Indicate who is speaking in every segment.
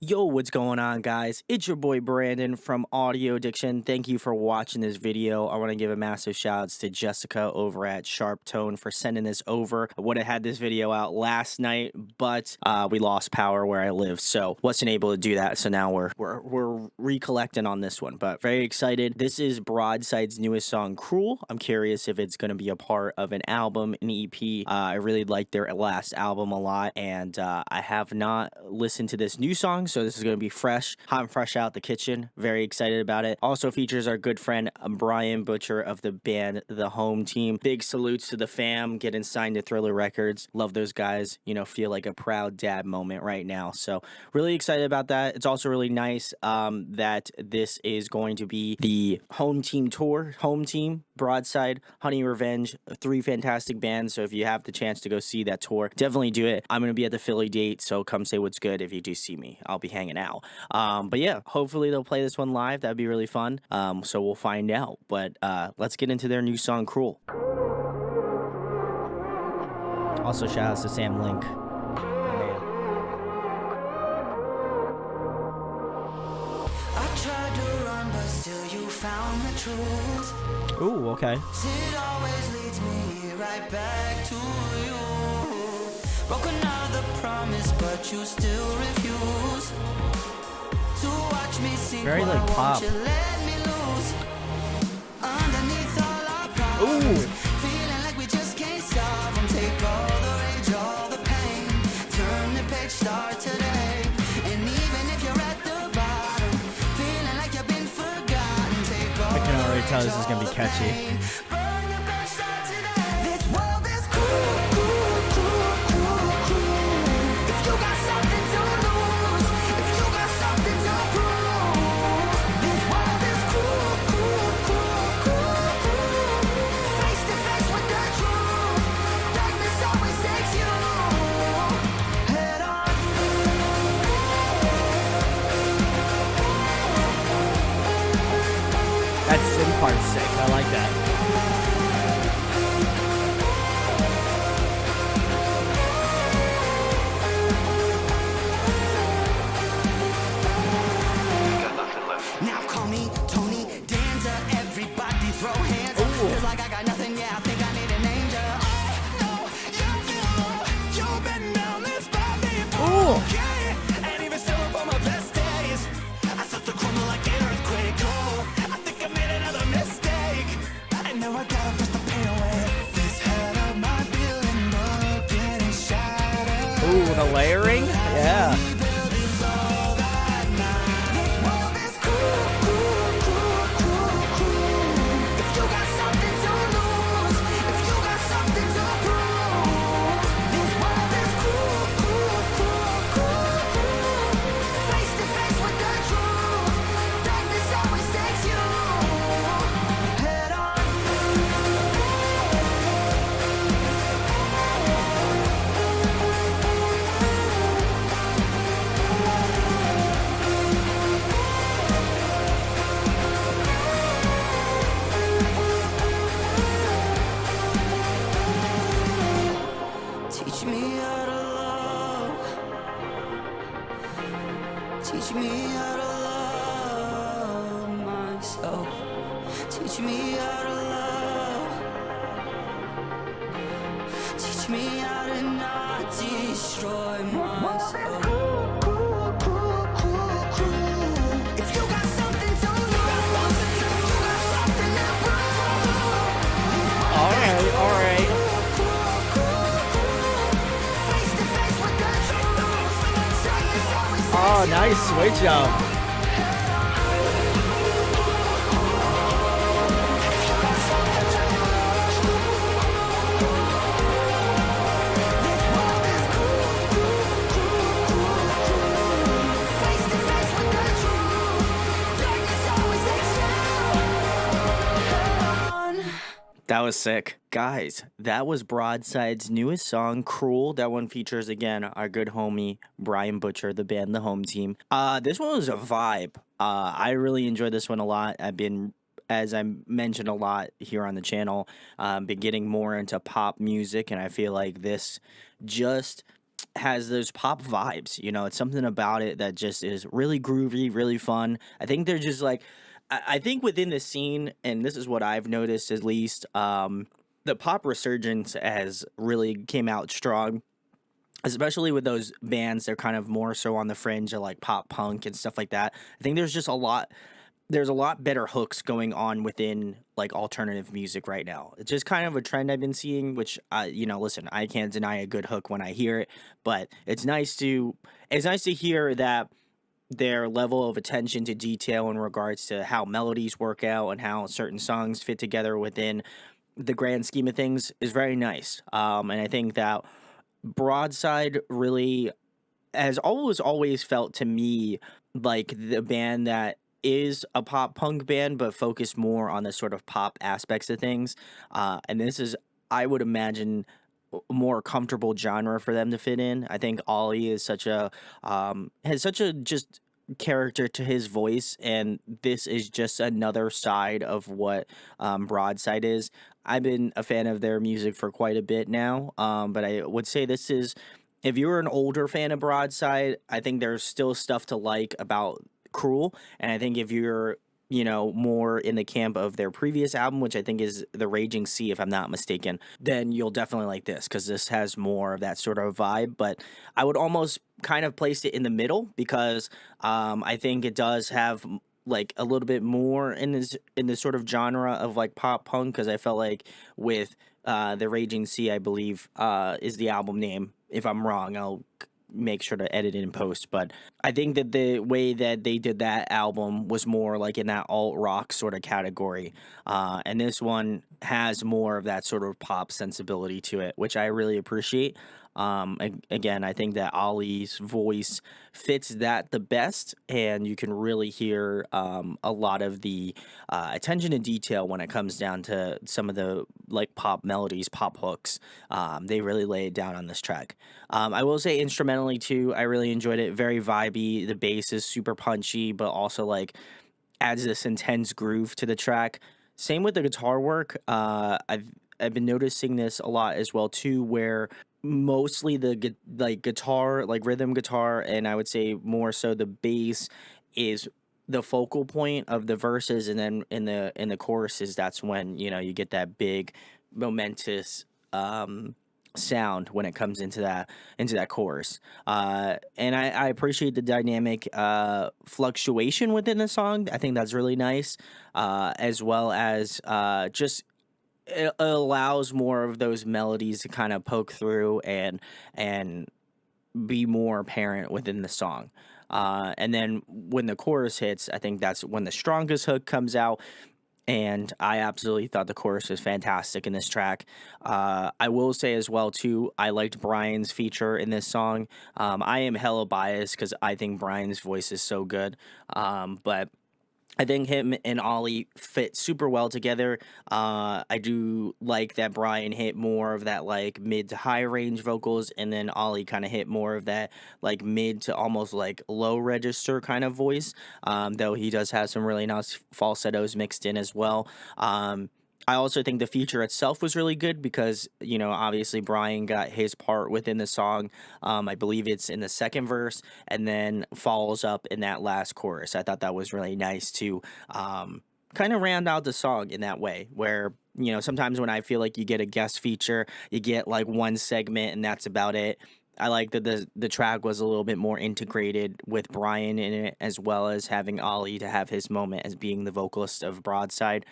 Speaker 1: Yo, what's going on, guys? It's your boy Brandon from Audio Addiction. Thank you for watching this video. I want to give a massive shout outs to Jessica over at Sharp Tone for sending this over. I would have had this video out last night, but we lost power where I live, so wasn't able to do that. So now we're recollecting on this one, but very excited. This is Broadside's newest song, Cruel. I'm curious if it's going to be a part of an album, an EP. I really liked their last album a lot, and I have not listened to this new song. So this is going to be fresh, hot and fresh out the kitchen. Very excited about it. Also features our good friend Brian Butcher of the band The Home Team. Big salutes to the fam getting signed to Thriller Records. Love those guys. You know, feel like a proud dad moment right now. So really excited about that. It's also really nice that this is going to be the Home Team tour. Home Team, Broadside, Honey Revenge, three fantastic bands. So if you have the chance to go see that tour, definitely do it. I'm going to be at the Philly date, so come say what's good if you do see me. I'll be hanging out. But yeah, hopefully they'll play this one live. That'd be really fun. So we'll find out. But let's get into their new song, Cruel. Also, shout outs to Sam Link.
Speaker 2: I tried to run, but still you found the truth.
Speaker 1: Ooh, okay.
Speaker 2: It always leads me right back to you. Broken another promise, but you still refuse to watch me sink.
Speaker 1: Very like pop.
Speaker 2: You let me lose underneath all our problems.
Speaker 1: Ooh.
Speaker 2: Feeling like we just can't stop from take all the rage, all the pain. Turn the page, start today. And even if you're at the bottom, feeling like you've been forgotten, take all
Speaker 1: I can already
Speaker 2: the
Speaker 1: tell
Speaker 2: rage,
Speaker 1: this is gonna
Speaker 2: all
Speaker 1: be
Speaker 2: the
Speaker 1: catchy.
Speaker 2: pain. Burn the best, start today. This world is cruel, cruel, cruel, cruel, cruel. If you got something to lose, if you got something to prove, this world is cruel, cruel, cruel, cruel, cruel. Face to face with the truth, darkness always takes you head on.
Speaker 1: That synth part's sick. I like that.
Speaker 2: Now call me Tony Danza, everybody throw hands up. Feels like I got nothing, yeah, I think I need an angel. Oh, no, you've been down this path before. Yeah, and even still up on my best days, I start to crumble like an earthquake. Oh, I think I made another mistake, and now I gotta push the pain away. This head of my building book getting shattered.
Speaker 1: Ooh, the layering? Yeah.
Speaker 2: Rebuild is all that matters. This world is cruel, cruel, cruel, cruel, cruel. If you got something to lose, if you got something to prove, this world is cruel, cruel, cruel, cruel, cruel. Face to face with the truth, darkness always takes you head on. Teach me how to love. Teach me how to love myself. Teach me how to love. Teach me how to not destroy myself. If you got something to lose, if you got something to prove.
Speaker 1: Alright, alright. Oh, nice switch up. That was sick. Guys, that was Broadside's newest song, Cruel. That one features, again, our good homie, Brian Butcher, the band The Home Team. This one was a vibe. I really enjoyed this one a lot. I've been, as I mentioned a lot here on the channel, been getting more into pop music, and I feel like this just has those pop vibes. It's something about it that just is really groovy, really fun. I think they're just like, I think within the scene, and this is what I've noticed at least, the pop resurgence has really came out strong, especially with those bands. They're kind of more so on the fringe of like pop punk and stuff like that. I think there's a lot better hooks going on within like alternative music right now. It's just kind of a trend I've been seeing, which listen, I can't deny a good hook when I hear it, but it's nice to hear that their level of attention to detail in regards to how melodies work out and how certain songs fit together within the grand scheme of things is very nice. And I think that Broadside really has always felt to me like the band that is a pop punk band, but focused more on the sort of pop aspects of things. And this is, I would imagine, a more comfortable genre for them to fit in. I think Ollie is has such a just character to his voice, and this is just another side of what Broadside is. I've been a fan of their music for quite a bit now, but I would say this is, if you're an older fan of Broadside, I think there's still stuff to like about Cruel. And I think if you're, more in the camp of their previous album, which I think is The Raging Sea, if I'm not mistaken, then you'll definitely like this because this has more of that sort of vibe. But I would almost kind of place it in the middle because I think it does have like a little bit more in this sort of genre of like pop punk, because I felt like with The Raging Sea, I believe is the album name. If I'm wrong, I'll make sure to edit it in post. But I think that the way that they did that album was more like in that alt rock sort of category. And this one has more of that sort of pop sensibility to it, which I really appreciate. Again, I think that Ollie's voice fits that the best, and you can really hear a lot of the attention to detail when it comes down to some of the like pop melodies, pop hooks. They really lay it down on this track. I will say instrumentally too, I really enjoyed it. Very vibey. The bass is super punchy, but also like adds this intense groove to the track. Same with the guitar work. I've been noticing this a lot as well too, where mostly like guitar, like rhythm guitar, and I would say more so the bass is the focal point of the verses, and then in the choruses, that's when you get that big momentous sound when it comes into that chorus. And I appreciate the dynamic fluctuation within the song. I think that's really nice, as well as just it allows more of those melodies to kind of poke through and be more apparent within the song. And then when the chorus hits, I think that's when the strongest hook comes out. And I absolutely thought the chorus was fantastic in this track. I will say as well too, I liked Brian's feature in this song. I am hella biased because I think Brian's voice is so good. But I think him and Ollie fit super well together. I do like that Brian hit more of that like mid to high range vocals, and then Ollie kind of hit more of that like mid to almost like low register kind of voice. Though he does have some really nice falsettos mixed in as well. I also think the feature itself was really good because, obviously Brian got his part within the song. I believe it's in the second verse and then follows up in that last chorus. I thought that was really nice to kind of round out the song in that way, where, sometimes when I feel like you get a guest feature, you get like one segment and that's about it. I like that the track was a little bit more integrated with Brian in it, as well as having Ollie to have his moment as being the vocalist of Broadside.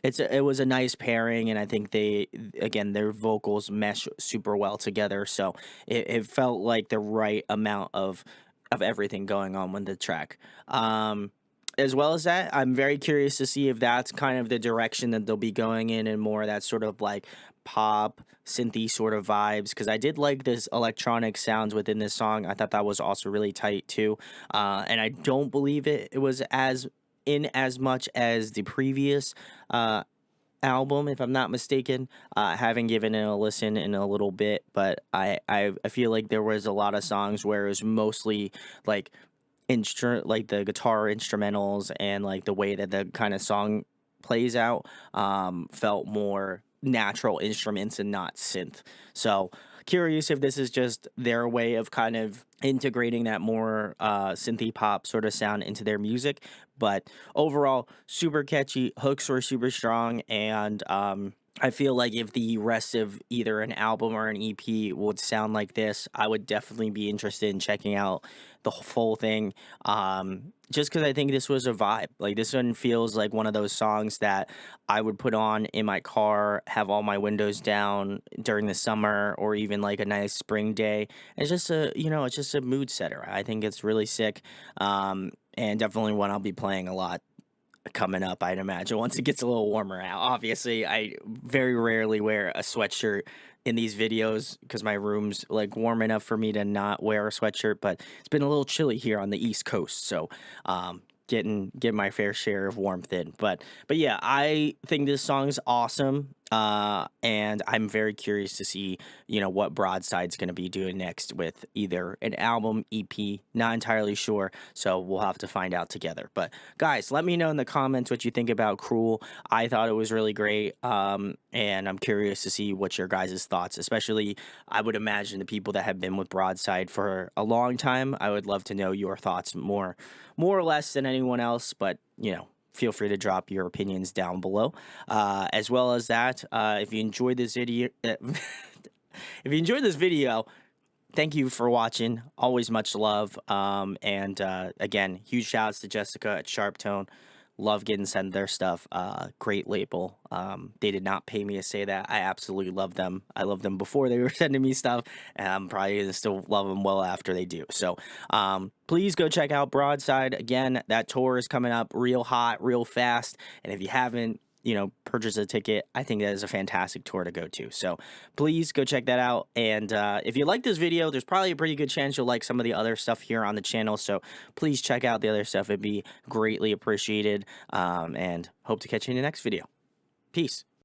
Speaker 1: It was a nice pairing, and I think their vocals mesh super well together. So it felt like the right amount of everything going on with the track. As well as that, I'm very curious to see if that's kind of the direction that they'll be going in, and more of that sort of like pop synthy sort of vibes, because I did like this electronic sounds within this song. I thought that was also really tight too. And I don't believe it was as much as the previous album, if I'm not mistaken. I haven't given it a listen in a little bit, but I feel like there was a lot of songs where it was mostly like like the guitar instrumentals, and like the way that the kind of song plays out felt more natural instruments and not synth. So curious if this is just their way of kind of integrating that more synthy pop sort of sound into their music. But overall, super catchy. Hooks were super strong, and I feel like if the rest of either an album or an EP would sound like this, I would definitely be interested in checking out the full thing. Just because I think this was a vibe. Like, this one feels like one of those songs that I would put on in my car, have all my windows down during the summer, or even like a nice spring day. It's just it's just a mood setter. I think it's really sick, and definitely one I'll be playing a lot coming up, I'd imagine, once it gets a little warmer out. Obviously, I very rarely wear a sweatshirt in these videos because my room's like warm enough for me to not wear a sweatshirt, but it's been a little chilly here on the East Coast, so getting my fair share of warmth in. But yeah, I think this song's awesome. And I'm very curious to see, what Broadside's going to be doing next with either an album, EP, not entirely sure. So we'll have to find out together. But guys, let me know in the comments what you think about Cruel. I thought it was really great. And I'm curious to see what your guys' thoughts, especially I would imagine the people that have been with Broadside for a long time. I would love to know your thoughts more or less than anyone else, but feel free to drop your opinions down below. As well as that, if you enjoyed this video, thank you for watching. Always much love. And again, huge shout outs to Jessica at Sharptone. Love getting sent their stuff. Great label. They did not pay me to say that. I absolutely love them. I loved them before they were sending me stuff, and I'm probably gonna still love them well after they do. So please go check out Broadside. Again, that tour is coming up real hot, real fast. And if you haven't, purchase a ticket, I think that is a fantastic tour to go to. So please go check that out. And if you like this video, there's probably a pretty good chance you'll like some of the other stuff here on the channel. So please check out the other stuff. It'd be greatly appreciated. And hope to catch you in the next video. Peace.